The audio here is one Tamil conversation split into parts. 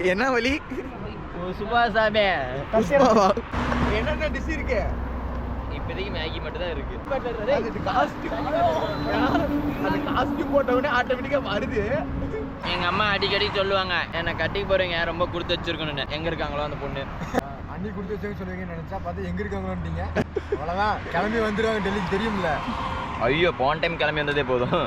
என்ன வலி? சுபா சாமி என்னென்ன டிஷ் இருக்கு? இப்போதைக்கு மேகி மட்டும் தான் இருக்கு. அது காஸ்டியூம் போட்ட உடனே ஆட்டோமேட்டிக்கா வருது. எங்க அம்மா அடிக்கடி சொல்லுவாங்க என்ன கட்டிக்கு போறீங்க ரொம்ப கொடுத்து வச்சிருக்கணும்னு. எங்க இருக்காங்களோ அந்த பொண்ணு அண்ணி கொடுத்து வச்சேன்னு சொல்லுவீங்கன்னு நினைச்சா பார்த்து எங்க இருக்காங்களோன்றீங்க. அவ்வளவுதான், கிளம்பி வந்துடுவாங்க டெல்லிக்கு, தெரியும்ல. ஐயோ போன டைம் கிளம்பி வந்ததே போதும்.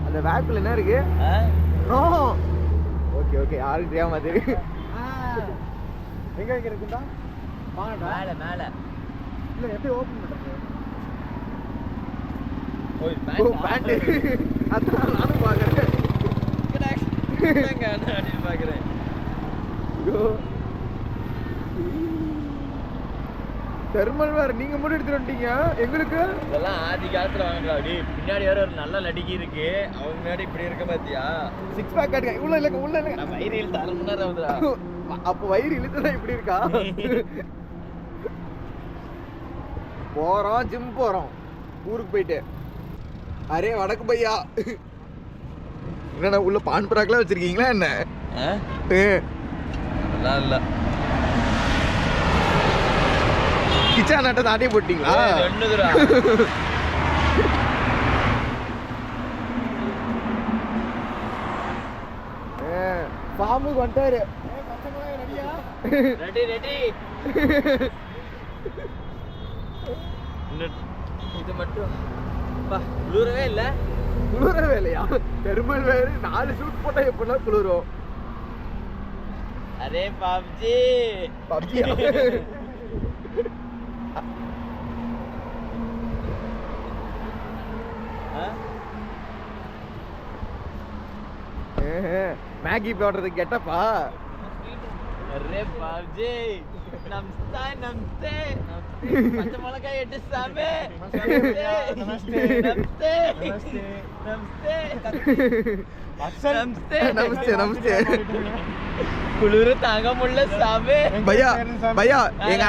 அந்த வேக்குள்ள என்ன இருக்கு? ஓகே ஓகே, யாருக்கு தெரியாம அது எங்க எங்க இருக்குடா? மேல மேல இல்ல, எப்படி ஓபன் பண்றது? ஓய் பேண்ட் அதான் நானும் பாக்குறேன். எங்க அடி பாக்குறேன். தெர்மல் வேற நீங்க மட்டும் எடுத்துட்டு வந்துட்டீங்க. எங்களுக்கு இதெல்லாம் ஆதி காலத்துல வாங்கலாம். அப்படி பின்னாடி வேற ஒரு நல்ல நடிகை இருக்கு, அவங்க முன்னாடி இப்படி இருக்க பாத்தியா? 6 பேக் காட்டுங்க. உள்ள இல்ல உள்ள இல்ல, நம்ம வயிறு இழுத்து 1/2 மணி நேரம் ஆகுதுடா. அப்ப வயிறு இழுத்துதா இப்படி இருக்கா? போறோம், ஜிம் போறோம் ஊருக்கு போயிட்டு. அரே வடக்கு பையா, என்னடா உள்ள பான் பராக்லாம் வச்சிருக்கீங்களா என்ன? இல்ல கிச்சா நாட்டை தாண்டி போட்டீங்களா? ரெண்டுதுடா. பாம்புக்கு வந்துட்டாரு. Ready ready. இது மட்டும் குளிரவே இல்ல. குளிரவே இல்லையா? தெர்மல் வேறு 4 ஷூட் போட்டா எப்படிலாம் குளிரும்? அரே பப்ஜி பப்ஜி மேகி போடுறதுக்கு கெட்டப்பா. அரே பப்ஜி நமஸ்தே நமஸ்தே. பச்சை மிளகாய் எட்டு சாமி. நமஸ்தே நமஸ்தே நமஸ்தே நமஸ்தே நமஸ்தே. குளிர தாங்க முடியல சாமி. பையா பையா, எங்க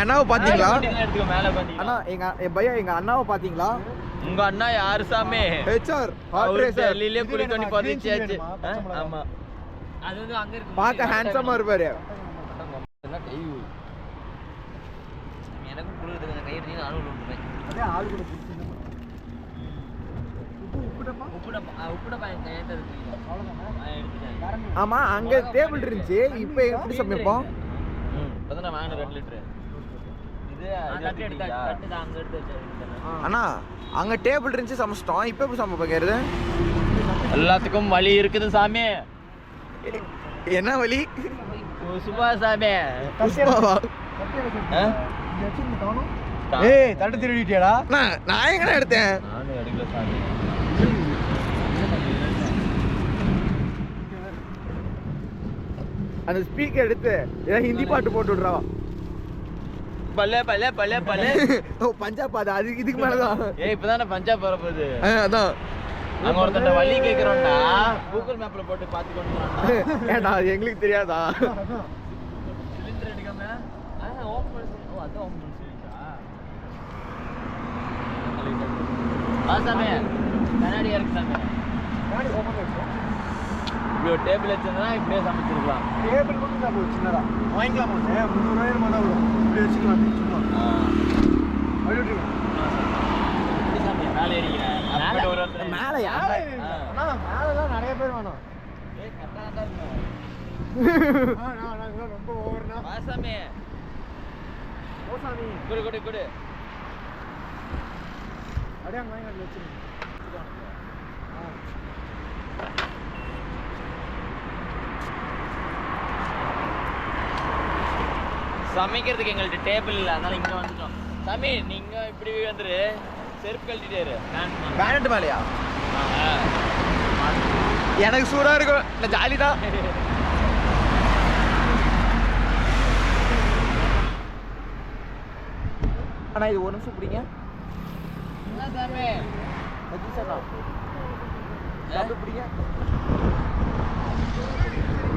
அண்ணாவை பாத்தீங்களா? அண்ணா எங்க அண்ணாவை பாத்தீங்களா? உங்க அண்ணா யாரு சாமி? HR hot racer. டெல்லியிலே குளி பண்ணி பதிச்சாச்சு. ஆமா, அது வந்து அங்க இருக்கு. பார்க்க ஹேண்ட்ஸமா இருப்பாரு. எனக்கு குளிருது, கொஞ்சம் கை எடுத்து நானும் விட்டுறேன். அதே ஆளு கூட ஆமா, அங்க டேபிள் இருந்துச்சு. இப்போ எப்படி சமைப்போம்? இப்பதான் வாங்கின 2 லிட்டர். இது அங்க எடுத்து அண்ணா, அங்க டேபிள் இருந்துச்சு சமைச்சிட்டோம். இப்போ எப்படி சமைப்பேங்கிறது? எல்லாத்துக்கும் வலி இருக்குது சாமி. என்ன வலி? சுபா சாமி. ஏய், தட்டு திருடிட்டியாடா? நான் எங்கடா எடுத்தேன்? நானும் எடுக்கல சாமி. அந்த ஸ்பீக்கர் எடுத்து ஏதாவது ஹிந்தி பாட்டு போட்டு விடுறா. பல்லே பல்லே பல்லே பல்லே. ஓ பஞ்சாப், அது இதுக்கு மேலதான். ஏய், இப்பதானே பஞ்சாப் வர போகுது. அதான் அங்க ஒருத்தட்ட வழி கேக்குறோம்டா, கூகுள் மேப்ல போட்டு பாத்துக்கோங்க. ஏன்டா அது எங்களுக்கு தெரியாதா? சிலிண்டர் எடுக்காம ஓபன் பண்ணி. ஓ அத ஓபன் பண்ணி சொல்லிட்டா. பாசாமே கண்ணாடி இருக்கு சாமி. கண்ணாடி ஓபன் பண்ணு. இப்படி டேபிள் வச்சிருந்தா இப்படியே சமைச்சிருக்கலாம். டேபிள் மட்டும் தான் போய் சின்னதா வாங்கிக்கலாம். 300 ரூபாய் மட்டும் வரும். இப்படி வச்சுக்கலாம். சும்மா அழுடுங்க. சாமி மேலே ஏறிக்கிறேன். மேல யாரு? மேலதான் நிறைய பேர் வேணும். ஏய் கரெக்டா தான் இருக்கும். நான் ரொம்ப ஓவர்னா. பாசாமே ஓசாமி குடு குடு குடு. அப்படியே அங்க வாங்கி வச்சிருங்க. சமைக்கிறதுக்கு எங்கள்கிட்ட டேபிள் இல்லை, அதனால இங்கே வந்துட்டோம். சாமி நீங்க இப்படி வந்துரு, செருப்பு கழட்டிட்டாரு. பேனட் மேலையா? எனக்கு சூடா இருக்கும், நான் ஜாலி தான். அண்ணா இது 1 நிமிஷம் பிடிங்க. என்ன சாமி? அப்படி பிடிங்க.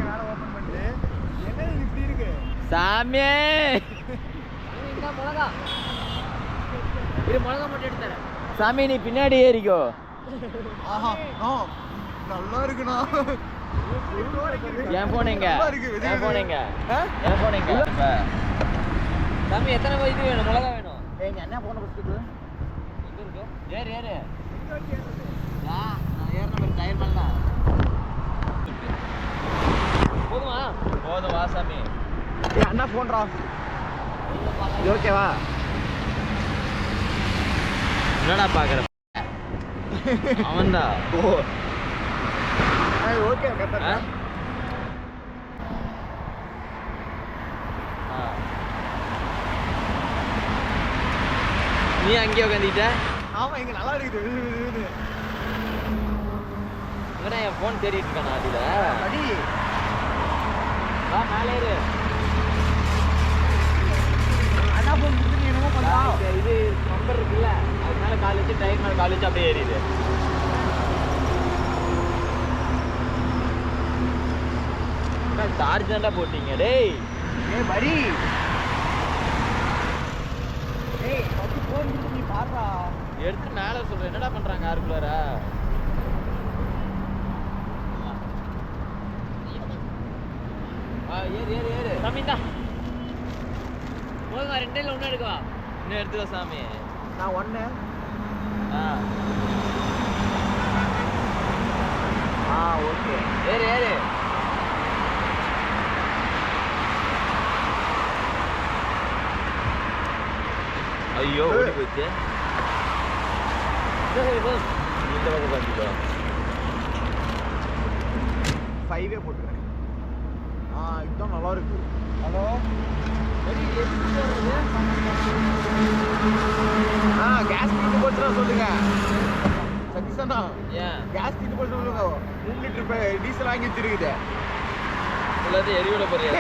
வேலை ஓப்பன் பண்ணிட்டு என்ன இது இப்படி இருக்கு? சாமியே மிளகா இது மிளகா மட்டும் எடுத்துறேன். சாமி நீ பின்னாடி ஏறிக்கோ. ஆஹா நல்லா இருக்குண்ணா. என் போன் எங்க? என் போன் எங்க? என் போன் எங்க? சாமி எத்தனை இது வேணும்? மிளகா வேணும். எங்க அண்ணா போன பஸ்ஸுக்கு எங்க இருக்கு? ஏறு ஏறு. நான் ஏறின மாதிரி டயர் மேல தான். போதுமா? போதும் வா சாமி. அண்ணா போன்றா. இது ஓகேவா? என்னடா பாக்குற? அவன்டா. ஓ ஓகே கரெக்டா. நீ அங்கேயே உட்காந்துக்கிட்ட? ஆமா இங்க நல்லா இருக்குது. இவனா என் போன் தேடிட்டு இருக்கானா அதுல? அடி வா மேலே ஏறு. அண்ணா போன் கொடுத்து என்னமோ பண்ணா. இது நம்பர் இருக்குல்ல, அது மேல கால் வச்சு டயர் மேல கால் வச்சு அப்படியே ஏறிடு. சார்ஜ் தான்டா போட்டீங்க டேய். ஏய் படி ஏய் பத்தி போன் கொடுத்து நீ பாருடா. எடுத்து மேல சொல்றேன். என்னடா பண்றாங்க யாருக்குள்ளார? ஏறு ஏறு ஏறு. சாமி தான் போதுமா? ரெண்டில் ஒன்று எடுக்கவா? இன்னும் எடுத்துக்கோ சாமி. நான் ஒண்ணு ஓகே ஏறு ஏறு. ஐயோ ஓடி போச்சு. இந்த பக்கம் பார்த்துக்கோ. 5 போட்டுறேன். இதுதான் நல்லா இருக்கு. ஹலோ கேஸ் தீட்டு போச்சுனா சொல்லுங்க. சதீஷண்ணா ஏன் கேஸ் தீட்டு போச்சு சொல்லுங்க. 3 லிட்டர் டீசல் வாங்கி வச்சிருக்குது. எல்லாத்தையும் எரிவிட போறியா?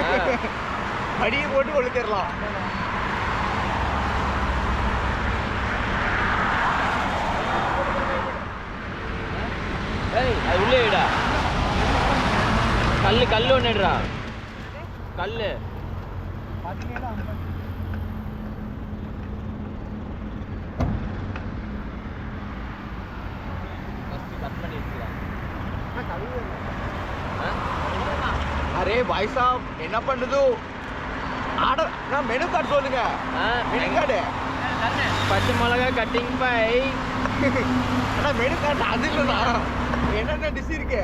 அடியை போட்டு கொளுத்திடலாம். ஏய் அது உள்ளே விடா. கல்லு கல்லு ஒன்று எடுறா. கல்லு கட் பண்ணி வச்சுக்கலாம். அரே பாய் சாப் என்ன பண்ணுது? ஆர்டர் மெனு கார்டு சொல்லுங்க. மெனு கார்டு பச்சை மிளகா கட்டிங் பை. அண்ணா மெனு கார்டு அது இல்லைண்ணா. என்னென்ன டிஷ் இருக்கு?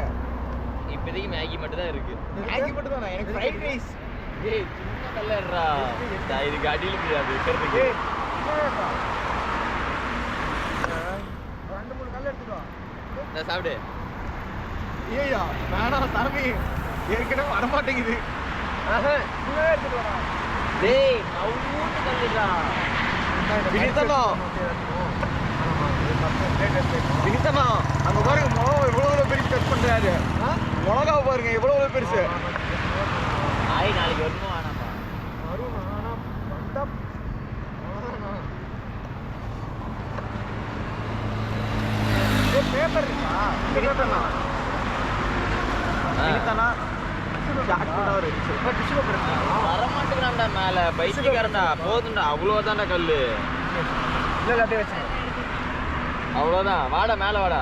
இப்போதைக்கு மேகி மட்டும் தான் இருக்கு. மேகி மட்டும் தானே? எனக்கு ஃப்ரைட் ரைஸ். ஏய் சின்ன கல்லறா. இதுக்கு அடியில் முடியாது இருக்கிறதுக்கு. 2-3 கல் எடுத்துக்கோ. நான் சாப்பிடு. ஏய்யா வேணாம் சாமி, ஏற்கனவே வரமாட்டேங்குது. நீங்களே எடுத்துட்டு வரா. டேய் நவுன்னு கல்லுடா. வினிதனா வினிதனா அங்க பாருங்க மிளகா எவ்வளவு பெருசு கட் பண்றாரு. மிளகா பாருங்க எவ்வளவு பெருசு. ஆய் நாளைக்கு வரணுமா வேணாமா? பேப்பர் இருக்கா? வினிதனா வினிதனா வரமாட்டேங்கிறான்டா மேல பைத்தியக்காரன்டா. போதும்டா அவ்வளோதான்டா கல்லு. இல்ல அப்படியே வச்சு அவ்வளோதான். வாடா மேல வாடா.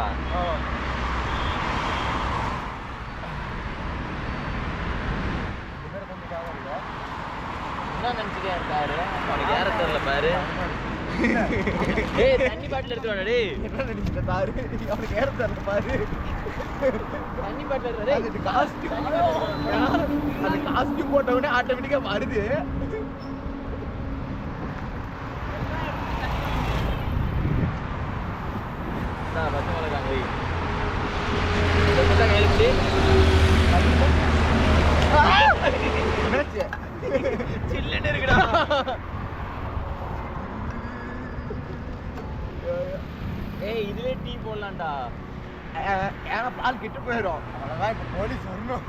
என்ன நினைச்சிட்டியா இருக்காரு? அவனுக்கு ஏற தெரியல பாரு. ஏய் தண்ணி பாட்டில் எடுத்துவாடா. டேய் என்ன நினைச்சிட்ட தாரு? அவனுக்கு ஏற தெரியல பாரு. தண்ணி பாட்டில் எடுத்துடா. அது காஸ்டியூம் அது காஸ்டியூம் போட்ட உடனே ஆட்டோமேட்டிக்கா வருது. பச்சை மிளகா வை. பச்சை எழுச்சி என்னாச்சு? சில்லுன்னு இருக்குடா. ஏய் இதுவே டீ போடலாம்டா. ஏன்னா பால் கெட்டு போயிடும். அவ்வளோதான் இப்போ போலீஸ் வரணும்.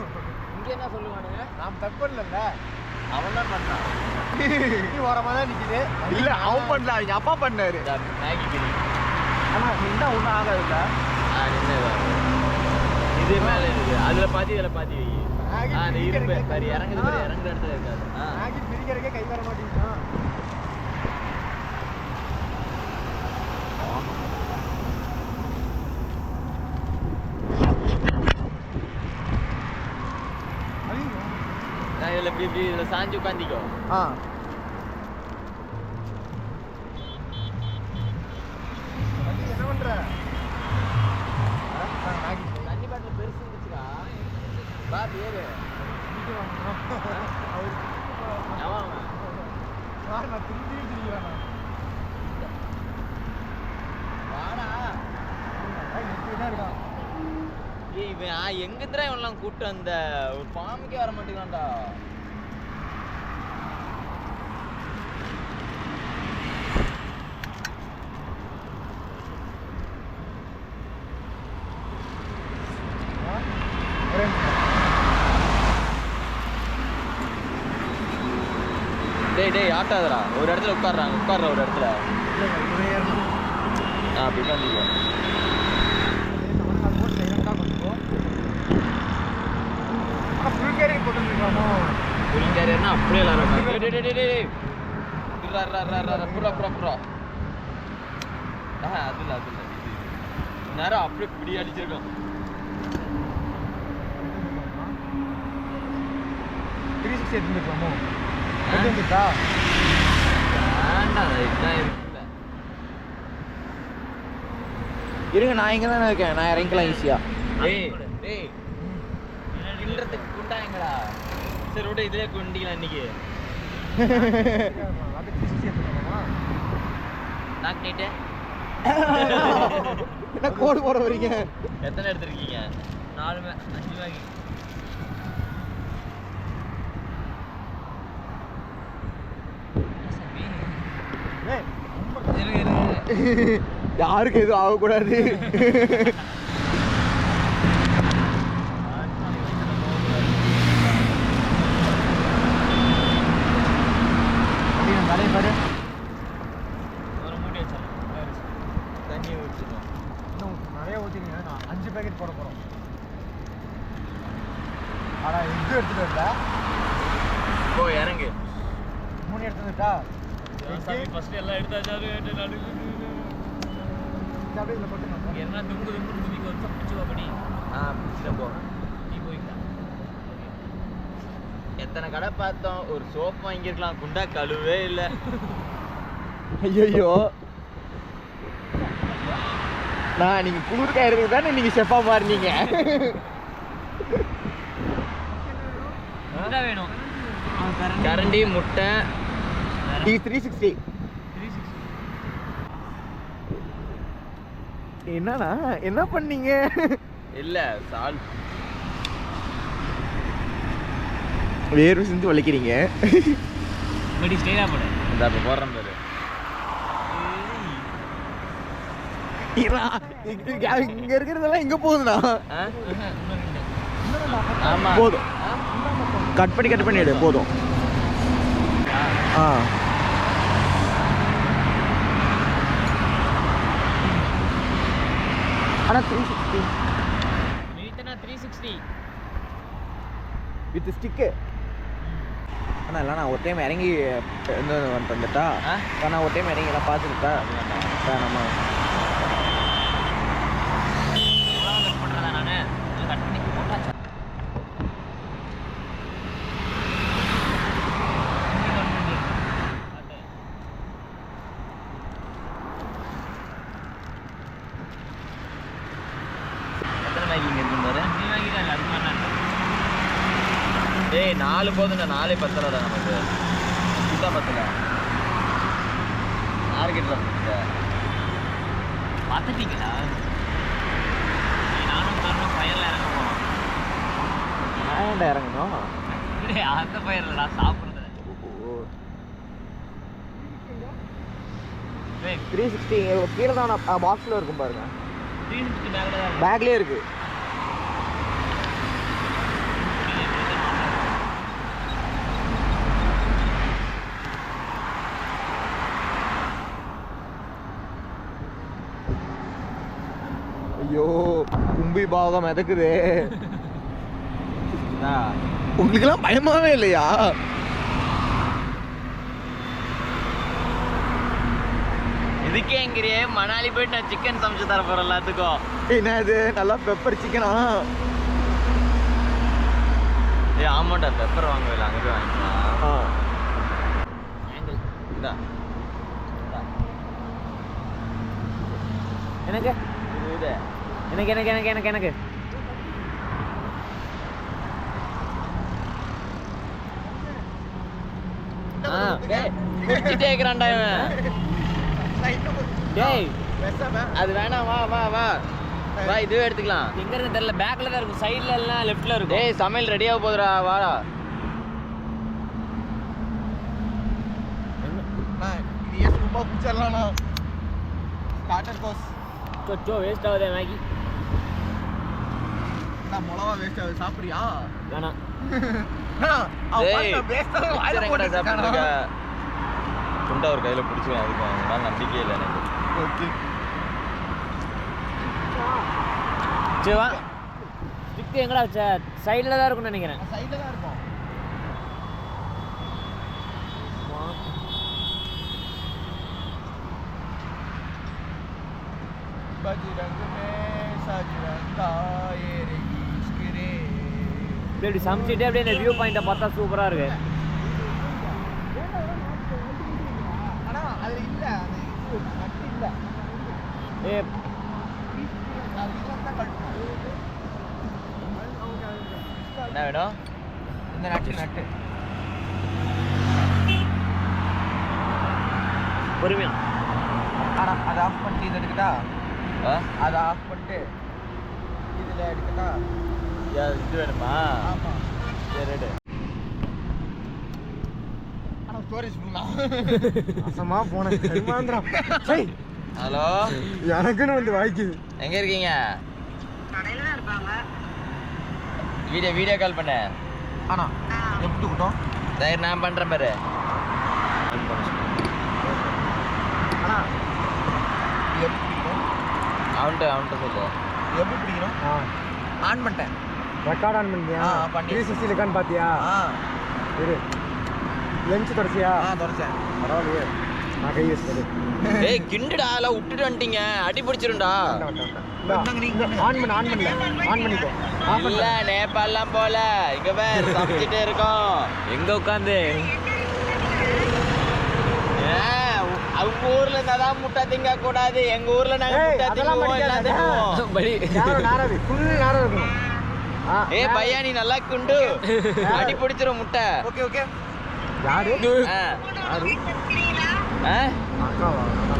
இங்க என்ன சொல்லுவானுங்க? நாம் தப்பு இல்லைல்ல. அவன் தான் பண்ணான். நீ ஓரமாக தான் நிற்கிது. இல்லை அவன் பண்ணல, அவங்க அப்பா பண்ணாரு. மேகி பிரி. ஆனால் நின்னா ஒன்றும் ஆகாதுல்ல. நின்று இது மேல இருக்கு. அதுல பாதி இதுல பாதி வை. அந்த இரும்பு பாரு இறங்குது பாரு, இறங்குற இடத்துல இருக்காது. மேகி பிரிக்கிறதுக்கே கை வர மாட்டேங்குதா? இதுல இப்படி இப்படி இதுல சாஞ்சு உட்காந்திக்கோ. என்ன பண்ற? தண்ணி பாட்டில் பெருசு இருந்துச்சுடா. வா பேரு எங்கந்திரா இவெல்லாம் கூப்பிட்டு வந்த ஒரு பாம்புக்கே வர மாட்டேங்கிறான்டா. டேய் ஆட்டாதடா. ஒரு இடத்துல உட்கார்ற ஒரு இடத்துல. அப்படி உட்காந்துக்கோ. ஃபுல் கேரியர் போட்டுருக்கானோ? ஃபுல் கேரியர்னா அப்படியே எல்லாரும் அதுல நேரம் அப்படியே பிடி அடிச்சிருக்கோம். 360 எடுத்துருக்கோமோ? எடுத்துட்டா வேண்டாம், இதுதான் இருக்குல்ல. இருங்க, நான் இங்கே தானே இருக்கேன். நான் இறங்கிக்கலாம் ஈஸியா. டேய் கிண்டுறதுக்கு குண்டாயங்கடா. சரி விட இதுலேயே குண்டிக்கலாம் இன்னைக்கு. நாக்கு நீட்டு என்ன கோடு போட வரீங்க? எத்தனை எடுத்துருக்கீங்க? 4 5 வாங்கி. யாருக்கு எதுவும் ஆகக்கூடாது. ஒரு மூடி வச்சிடலாம். தண்ணி ஊற்றிடும். இன்னும் நிறைய ஊற்றிங்க. நான் 5 பேக்கெட் போட போகிறோம். ஆனால் இது எடுத்துகிட்டு வரல. ஓ இறங்கு. 3 எடுத்துட்டா? ஃபர்ஸ்ட் எல்லாம் எடுத்தாச்சாரு. அப்படியே இதில் போட்டு என்ன தும்பு தும்பிக்கு வந்து பிடிச்சுவா படி. பிடிச்சிட்டு போ. நீ போய்க்கலாம். எத்தனை கடை பார்த்தோம். ஒரு சோப் வாங்கியிருக்கலாம். குண்டா கழுவே இல்லை. ஐயோ, நான் நீங்கள் குளிர்காய் இருக்குது தானே நீங்கள் செஃபா மாறினீங்க. வேணும் கரண்டி முட்டை 360. என்னண்ணா என்ன பண்ணீங்க? இல்ல சால் வேர்வை சிந்து வலிக்கிறீங்க. படி ஸ்டைலா போடு. இந்த அப்ப போறேன் பாரு. இங்க இருக்கிறதெல்லாம் இங்க போகுதுண்ணா. ஆமா போதும். கட் பண்ணி எடு. போதும். ஆனா 360 360 வித் ஸ்டிக்கு. ஆனால் இல்லை, நான் ஒரு டைம் இறங்கி வந்துட்டா. நான் ஒரு டைம் இறங்கி எல்லாம் பார்த்துக்கிட்டா நம்ம டேய் 4 போதுங்க. 4 பத்தலடா நமக்கு. சுத்தா பத்தல. மார்க்கெட்ல பார்த்துட்டீங்களா? நானும் தரணும் ஃபயர்ல இறங்குவோம். நான் இறங்கணும். அந்த ஃபயர்லடா சாப்பிடுறது. 360 கீழே தான் பாக்ஸில் இருக்கும் பாருங்க. 360 பேக்லேயே இருக்கு. ஐயோ கும்பி பாகம் மிதக்குது. உங்களுக்கெல்லாம் பயமாவே இல்லையா? இதுக்கே எங்கிறியே மணாலி போயிட்டு நான் சிக்கன் சமைச்சு தர போறேன் எல்லாத்துக்கும். என்னது நல்லா பெப்பர் சிக்கனா? ஏ ஆமாண்டா, பெப்பர் வாங்கவில்லை, அங்கே போய் வாங்கிக்கலாம். இந்தா எனக்கு இது எனக்கு எனக்கு எனக்கு எனக்கு எனக்கு குடிச்சிட்டே இருக்கிறான்டா இவன். டேய் அது வேணாம், வா வா வா வா, இதுவே எடுத்துக்கலாம். எங்க இருக்கு தெரியல, பேக்ல தான் இருக்கும், சைடுல எல்லாம் லெஃப்ட்ல இருக்கும். டேய் சமையல் ரெடியாக போகுதுடா, வாடா. இது ஏன் சும்மா குடிச்சிடலாம்ண்ணா? ஸ்டார்டர் கோர்ஸ் சொச்சோ வேஸ்ட் ஆகுதே மேகி. நான் மிளவா வேஸ்ட் ஆகுது, சாப்பிட்றியா? வேணாம். துண்டா ஒரு கையில பிடிச்சுவேன், அதுக்கு அதனால நம்பிக்கை இல்லை எனக்கு. ஓகே சரி வா. ஸ்டிக் எங்கடா வச்ச? சைடுல தான் இருக்கும்னு நினைக்கிறேன். சைடில் தான் இருக்கும். இப்படி சமைச்சிட்டு அப்படியே இந்த வியூ பாயிண்ட்டை பார்த்தா சூப்பரா இருக்கு. ஆனால் அதில் இல்லை, அந்த இது நட்டு இல்லை. ஏ என்ன வேணும்? இந்த நட்டு பொறுமையா. ஆனால் அதை ஆஃப் பண்ணிட்டு இதை எடுக்கட்டா? அதை ஆஃப் பண்ணிட்டு இதில் எடுக்கட்டா? இது வேணுமா? ஆமாம். சரி ரெடி. ஆனால் ஸ்டோரேஜ் ஃபுல்லா அசமா போனேன். கருமாந்திரம். ஹலோ, எனக்குன்னு வந்து வாய்க்குது. எங்க இருக்கீங்க? வீடியோ கால் பண்ண. ஆனா எப்படி கூட்டம்? சரி நான் பண்றேன் பாரு. ஆனா எப்படி பிடிக்கும்? அவன்கிட்ட சொல்லு. எப்படி பிடிக்கணும்? ஆன் பண்ணிட்டேன். ரெக்கார்ட் ஆன் பண்ணியா? பண்ணி 360 இருக்கான்னு பாத்தியா? இரு. லென்ஸ் தொடச்சியா? தொடச்சேன். பரவாயில்லையே, நான் கை வச்சது. ஏய் கிண்டுடா, எல்லாம் விட்டுட்டு வந்துட்டீங்க, அடி பிடிச்சிரும்டா. ஆன் பண்ணிக்கோ. இல்ல நேபாளம் போல இங்க பேர் சமைச்சிட்டே இருக்கோம். எங்க உட்காந்து? அவங்க ஊர்ல இருந்தாதான் முட்டை திங்க கூடாது, எங்க ஊர்ல நாங்க முட்டை திங்குவோம், எல்லாம் திங்குவோம். ஏ பையா நீ நல்லா குண்டு, அடி பிடிச்சிரும் முட்டை. Okay okay. யாரு?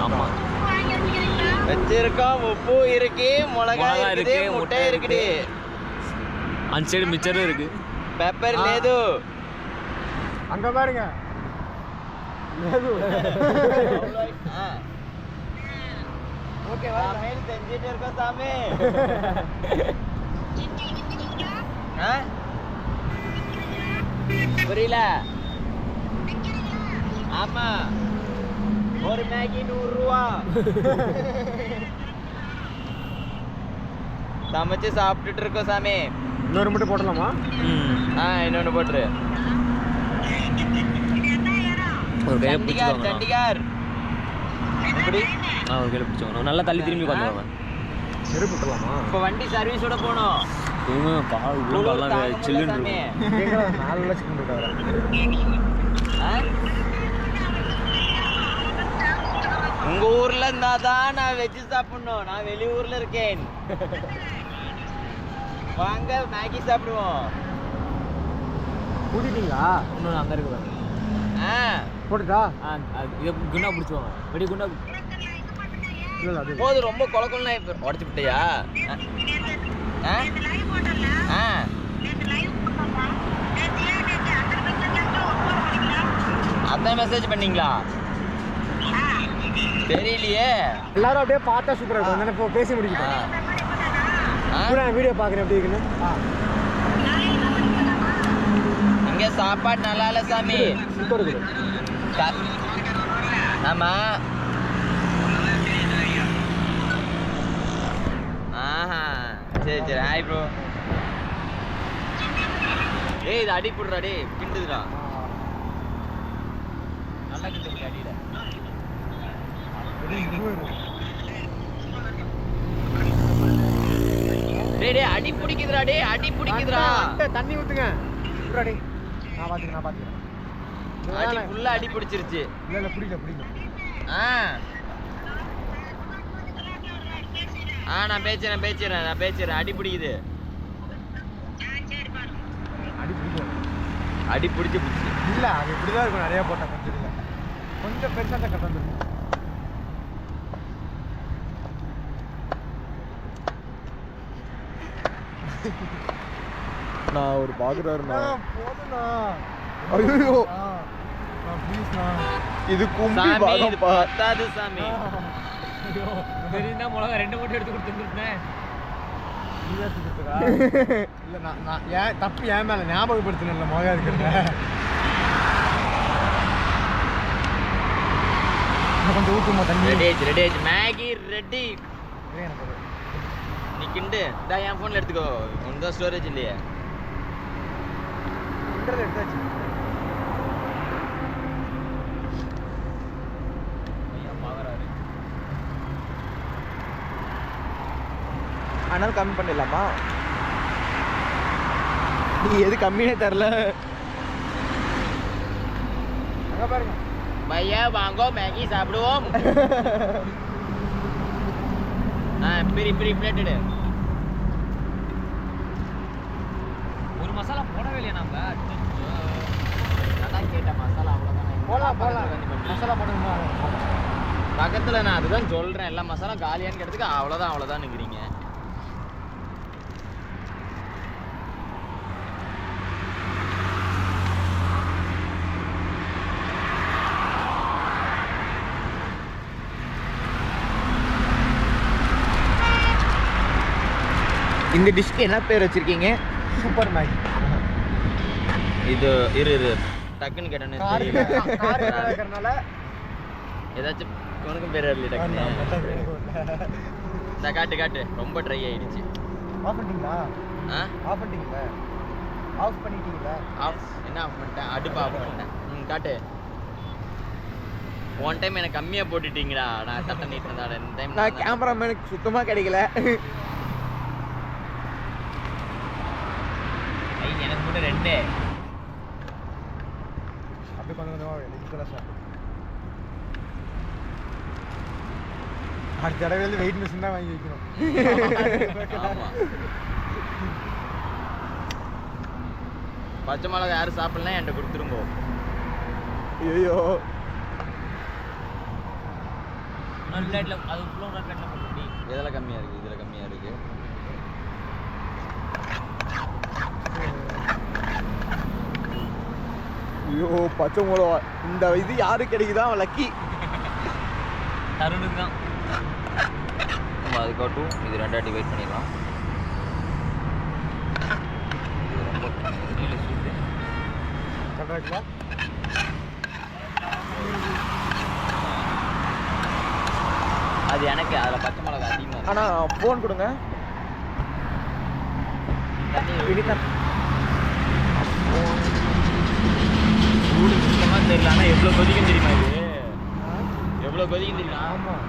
ஆமா வச்சிருக்கோம். உப்பு இருக்கு, மிளகாய் இருக்கு, முட்டை இருக்குது, அந்த சைடு மிச்சரும் இருக்கு, பெப்பர் லேது. அங்க பாருங்க. ஓகே சமையல் செஞ்சுட்டு இருக்கோம் சாமி. புரியல? ஆமா, ஒரு மேகி 100 ரூபா. சமைச்சு சாப்பிட்டுட்டு இருக்கோம் சாமி. இன்னொரு மட்டும் போடலாமா? இன்னொன்னு போட்டுரு. சண்டிகார் சண்டிகார். எப்படி? ஒரு கையில பிடிச்சோம். நல்லா தள்ளி திரும்பி உட்காந்துவாங்க. செருப்பு போடலாமா? இப்போ வண்டி சர்வீஸோட போனோம். கால் உள்ளலாம் சில்லுன்னு இருக்கு. 4 லட்சம் இருக்காங்க. உங்க ஊர்ல இருந்தாதான் நான் வெஜ் சாப்பிடணும், நான் வெளியூர்ல இருக்கேன். வாங்க மேகி சாப்பிடுவோம். கூட்டிட்டீங்களா? இன்னும் அங்க இருக்கு பாருங்க. போட்டுட்டா? இது குண்டா பிடிச்சுவாங்க. வெடி குண்டா இல்லை அது போது, ரொம்ப கொலக்கொலனா உடச்சு விட்டியா? அதான் மெசேஜ் பண்ணீங்களா? தெரியலையே. எல்லாரும் அப்படியே பார்த்தா சூப்பரா இருக்கும். இப்போ பேசி முடிக்கிட்டோம். வீடியோ பார்க்குறேன் எப்படி இருக்குன்னு. இங்க சாப்பாடு நல்லா இல்ல சாமி. சூப்பர் இருக்குது. ஆமா. ஆஹா சரி சரி ஹாய் ப்ரோ. ஏய் இது அடி போடுறா டேய், கிண்டுதுடா. நல்லா கிண்டு போய் அடியில. டேய் டேய் அடி பிடிக்குதுடா டேய், அடி பிடிக்குதுடா. தண்ணி ஊத்துங்க. புறா டேய். நான் பாத்துக்கிறேன். அடி ஃபுல்லா அடி பிடிச்சிருச்சு. இல்ல புடிக்கல. நான் பேசுறேன். அடி பிடிக்குது. அடி பிடிச்சு இல்ல அது இப்படிதான் இருக்கும். நிறைய போட்டா கொஞ்சம் பெருசா தான் கட்ட வந்துருக்கும். நான் ஒரு பாக்குறாருண்ணா. போதுண்ணா. ஐயோ ப்ளீஸ்ண்ணா. இது கும்பி சாமி, இது பாகம்பா. பத்தாது சாமி. ஐயோ தெரியுதா மிளகா 2 போட்டு எடுத்து கொடுத்துருந்தேன். இல்ல நான் ஏன் தப்பு ஏன் மேல ஞாபகப்படுத்தின மிளகா இருக்கிறத. கொஞ்சம் ஊற்றுமா தண்ணி. ரெடி ஆயிடுச்சு. Maggi ready. நீ கிண்டு. என் போன்ல எடுத்துக்கோ. உனக்கு தான் ஸ்டோரேஜ் இல்லையே. எடுத்தாச்சு. ஆனால் கம்மி பண்ணிடலாமா? நீ எது கம்மியே தரல. அங்க பாருங்க. பையா வாங்கோ மேகி சாப்பிடுவோம். பெரிய பிளேட் எடு. ஒரு மசாலா போடவே இல்லையா நம்ம? அதான் கேட்டேன். மசாலா அவ்வளோதான். போலாம். மசாலா போடணுமா? பக்கத்துல நான் அதுதான் சொல்றேன். எல்லா மசாலா காலியான்னு கேட்டதுக்கு அவ்வளோதான் நிக்கிறீங்க. இந்த டிஷ்க்கு என்ன பேர் வச்சிருக்கீங்க? Super Maggi. இது இரு டக்குன்னு கேட்டேன்னு இருக்கிறனால ஏதாச்சும் உனக்கும் பேர் வரல டக்குன்னு. காட்டு ரொம்ப ட்ரை ஆயிடுச்சு. ஆஃப் பண்ணிட்டீங்களா? ஆஃப் பண்ணிட்டீங்களா? என்ன ஆஃப் பண்ணிட்டேன்? அடுப்பு ஆஃப் பண்ணிட்டேன். காட்டு. ஒன் டைம் எனக்கு கம்மியா போட்டுட்டீங்கடா. நான் தட்டை நீட்டு இருந்தாடா. இந்த டைம் நான் கேமராமேனுக்கு சுத்தமா கிடைக்கல. எனக்கு மட்டும் 2. அப்படியே கொஞ்சம் அடுத்த தடவை வெயிட் மிஷின் தான் வாங்கி வைக்கணும். பச்சை மிளகா யாரும் சாப்பிடலாம் என்கிட்ட கொடுத்துருங்கோ. ஐயோ எதில் கம்மியா இருக்கு? இதுல கம்மியா இருக்கு. ஐயோ பச்சை மிளகா. இந்த இது யாரு கிடைக்குதா அவன் லக்கி. தருணுக்கு தான். அதுக்காட்டும் இது 2 வாட்டி வெயிட் பண்ணிடலாம். இது ரொம்ப ஸ்வீட்டு. கரெக்டா? அது எனக்கு அதில் பச்சை மிளகா அதிகமாக இருக்கு. ஆனால் ஃபோன் கொடுங்க. சூடு சுத்தமாக தெரியல. ஆனால் எவ்வளோ கொதிக்கும் தெரியுமா? இது எவ்வளோ கொதிக்கும் தெரியுமா? ஆமாம்.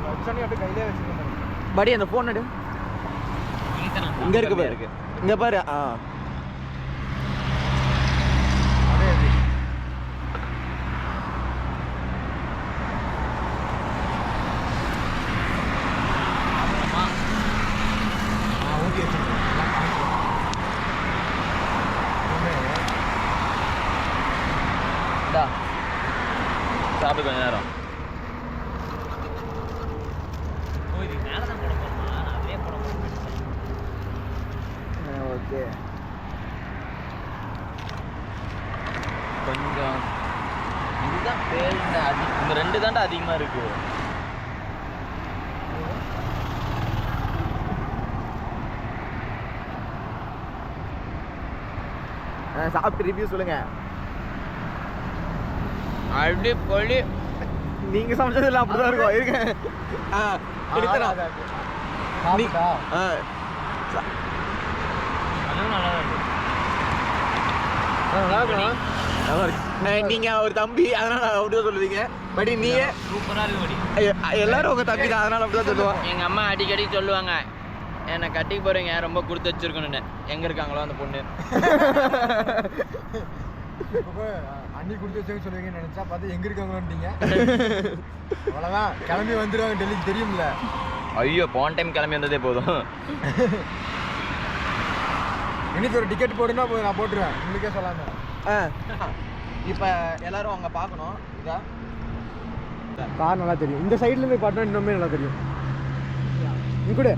வச்சோன்னே அப்படியே கையிலே வச்சுருக்கேன். படி அந்த ஃபோன் எடு. இங்க இருக்கு பாரு. இங்க பாரு. சாப்பிட்டு கொஞ்ச நேரம். ஓகே கொஞ்சம் இதுதான் பேர் இந்த 2 தாண்டா அதிகமா இருக்கு. சாப்பிட்டு ரிவ்யூ சொல்லுங்க. அடிப்பொலி. நீங்க சமைச்சதுல அப்படிதான் இருக்கும். இருங்க. அதுவும் நல்லா தான் இருக்கு. நல்லா இருக்கு. நீங்க ஒரு தம்பி அதனால அப்படிதான் சொல்லுவீங்க. படி நீயே சூப்பரா இருக்கு படி. எல்லாரும் உங்க தம்பி தான் அதனால அப்படிதான் சொல்லுவாங்க. எங்க அம்மா அடிக்கடி சொல்லுவாங்க, என்னை கட்டிக்கு போறீங்க ரொம்ப கொடுத்து வச்சிருக்கணும்னு. எங்க இருக்காங்களோ அந்த பொண்ணு. அண்ணி கொடுத்து வச்சு சொல்லுவீங்கன்னு நினைச்சா பார்த்து எங்க இருக்காங்களோன்றீங்க. அவ்வளவுதான், கிளம்பி வந்துடுவாங்க டெல்லிக்கு தெரியும்ல. ஐயோ போன டைம் கிளம்பி வந்ததே போதும். இன்னைக்கு ஒரு டிக்கெட் போடுன்னா நான் போட்டுருவேன் உங்களுக்கே சொல்லாம. இப்போ எல்லாரும் அங்கே பார்க்கணும். இதா கார் நல்லா தெரியும். இந்த சைட்ல இருந்து பார்த்தா இன்னுமே நல்லா தெரியும். நீ கூட